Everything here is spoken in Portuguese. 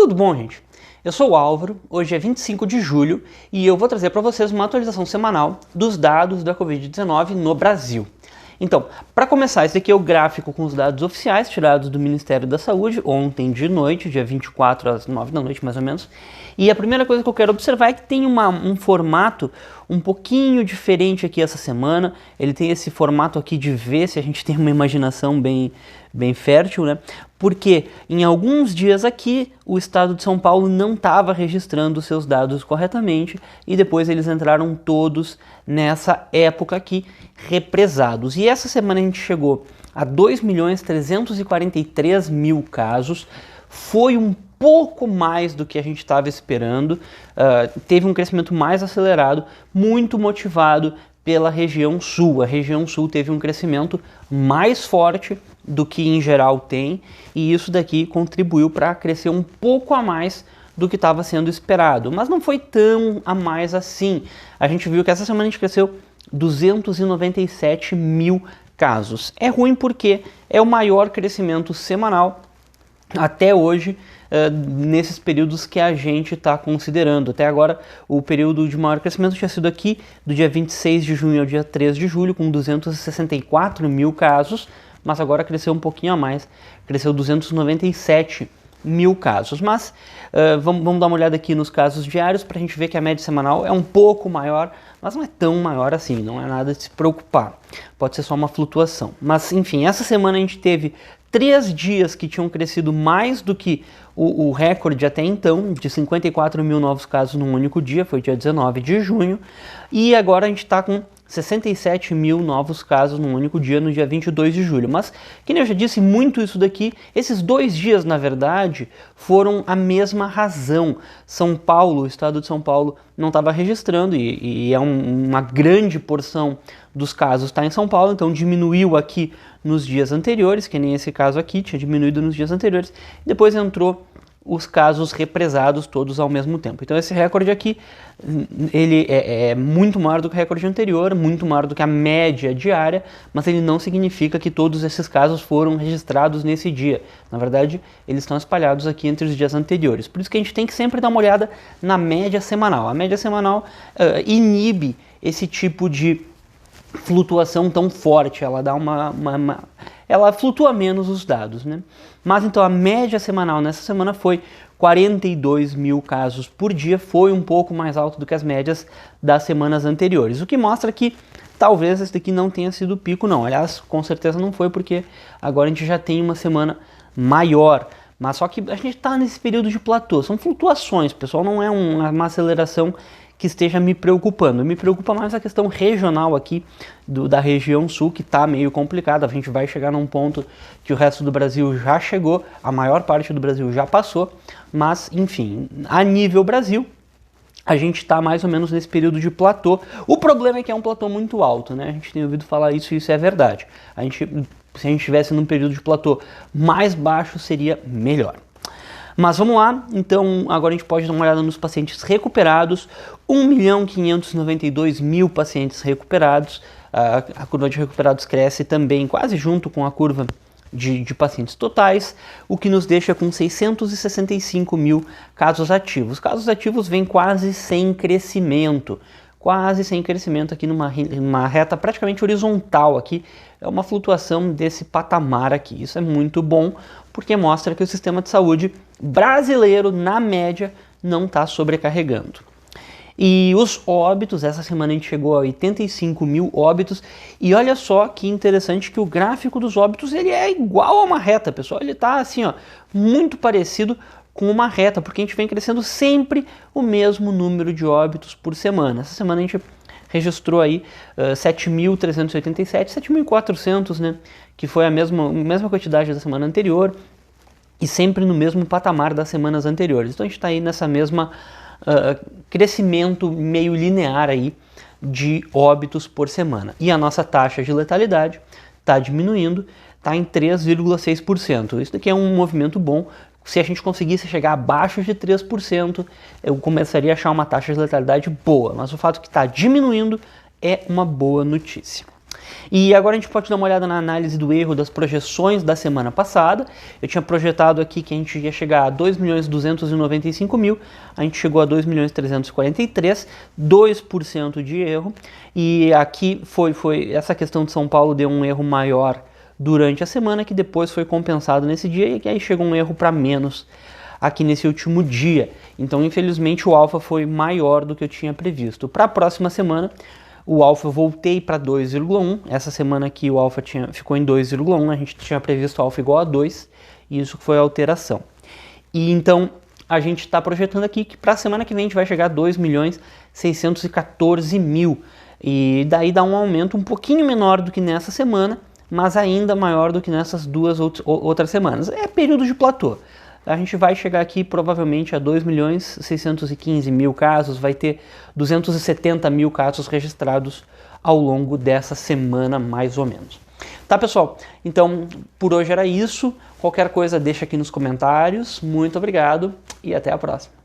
Tudo bom, gente? Eu sou o Álvaro, hoje é 25 de julho e eu vou trazer para vocês uma atualização semanal dos dados da Covid-19 no Brasil. Então, para começar, esse aqui é o gráfico com os dados oficiais tirados do Ministério da Saúde ontem de noite, dia 24 às 9 da noite mais ou menos. E a primeira coisa que eu quero observar é que tem um formato um pouquinho diferente aqui essa semana. Ele tem esse formato aqui de V, se a gente tem uma imaginação bem fértil, né? Porque em alguns dias aqui o estado de São Paulo não estava registrando seus dados corretamente e depois eles entraram todos nessa época aqui represados. E essa semana a gente chegou a 2.343.000 casos, foi um pouco mais do que a gente estava esperando, teve um crescimento mais acelerado, muito motivado pela região sul. A região sul teve um crescimento mais forte do que em geral tem, e isso daqui contribuiu para crescer um pouco a mais do que estava sendo esperado, mas não foi tão a mais assim. A gente viu que essa semana a gente cresceu 297.000 casos. É ruim porque é o maior crescimento semanal até hoje, nesses períodos que a gente está considerando. Até agora, o período de maior crescimento tinha sido aqui, do dia 26 de junho ao dia 3 de julho, com 264.000 casos, mas agora cresceu um pouquinho a mais, cresceu 297.000 casos. Mas vamos dar uma olhada aqui nos casos diários para a gente ver que a média semanal é um pouco maior, mas não é tão maior assim, não é nada de se preocupar. Pode ser só uma flutuação. Mas enfim, essa semana a gente teve 3 dias que tinham crescido mais do que o recorde até então, de 54.000 novos casos num único dia, foi dia 19 de junho, e agora a gente está com 67.000 novos casos num único dia, no dia 22 de julho. Mas, que nem eu já disse, muito isso daqui, esses 2 dias, na verdade, foram a mesma razão. São Paulo, o estado de São Paulo, não estava registrando, e uma grande porção dos casos está em São Paulo, então diminuiu aqui nos dias anteriores, que nem esse caso aqui, tinha diminuído nos dias anteriores, depois entrou os casos represados todos ao mesmo tempo. Então esse recorde aqui, ele é muito maior do que o recorde anterior, muito maior do que a média diária, mas ele não significa que todos esses casos foram registrados nesse dia. Na verdade, eles estão espalhados aqui entre os dias anteriores. Por isso que a gente tem que sempre dar uma olhada na média semanal. A média semanal inibe esse tipo de flutuação tão forte, ela dá ela flutua menos os dados, né? Mas então a média semanal nessa semana foi 42.000 casos por dia, foi um pouco mais alto do que as médias das semanas anteriores, o que mostra que talvez esse daqui não tenha sido o pico não, aliás, com certeza não foi, porque agora a gente já tem uma semana maior. Mas só que a gente está nesse período de platô, são flutuações, pessoal, não é uma aceleração que esteja me preocupando. Me preocupa mais a questão regional aqui da região sul, que está meio complicada. A gente vai chegar num ponto que o resto do Brasil já chegou, a maior parte do Brasil já passou, mas enfim, a nível Brasil, a gente está mais ou menos nesse período de platô. O problema é que é um platô muito alto, né? A gente tem ouvido falar isso e isso é verdade. Se a gente estivesse num período de platô mais baixo, seria melhor. Mas vamos lá, então agora a gente pode dar uma olhada nos pacientes recuperados, 1.592.000 pacientes recuperados, a curva de recuperados cresce também quase junto com a curva de pacientes totais, o que nos deixa com 665.000 casos ativos. Casos ativos vêm quase sem crescimento aqui numa reta praticamente horizontal aqui, é uma flutuação desse patamar aqui. Isso é muito bom, porque mostra que o sistema de saúde brasileiro, na média, não está sobrecarregando. E os óbitos, essa semana a gente chegou a 85.000 óbitos, e olha só que interessante que o gráfico dos óbitos ele é igual a uma reta, pessoal, ele está assim, ó, muito parecido com uma reta, porque a gente vem crescendo sempre o mesmo número de óbitos por semana. Essa semana a gente registrou aí 7.387, 7.400, né, que foi a mesma quantidade da semana anterior e sempre no mesmo patamar das semanas anteriores. Então a gente está aí nessa mesma crescimento meio linear aí de óbitos por semana. E a nossa taxa de letalidade está diminuindo, está em 3,6%. Isso daqui é um movimento bom. Se a gente conseguisse chegar abaixo de 3%, eu começaria a achar uma taxa de letalidade boa, mas o fato que está diminuindo é uma boa notícia. E agora a gente pode dar uma olhada na análise do erro das projeções da semana passada. Eu tinha projetado aqui que a gente ia chegar a 2.295.000, a gente chegou a 2.343.000, 2% de erro. E aqui foi essa questão de São Paulo deu um erro maior durante a semana, que depois foi compensado nesse dia, e que aí chegou um erro para menos aqui nesse último dia. Então, infelizmente, o alfa foi maior do que eu tinha previsto. Para a próxima semana, o alfa eu voltei para 2,1. Essa semana aqui o alfa ficou em 2,1. A gente tinha previsto alfa igual a 2. E isso foi a alteração. E então a gente está projetando aqui que para a semana que vem a gente vai chegar a 2.614.000. E daí dá um aumento um pouquinho menor do que nessa semana, mas ainda maior do que nessas duas outras semanas. É período de platô. A gente vai chegar aqui provavelmente a 2.615.000 casos, vai ter 270.000 casos registrados ao longo dessa semana, mais ou menos. Tá, pessoal? Então, por hoje era isso. Qualquer coisa deixa aqui nos comentários. Muito obrigado e até a próxima.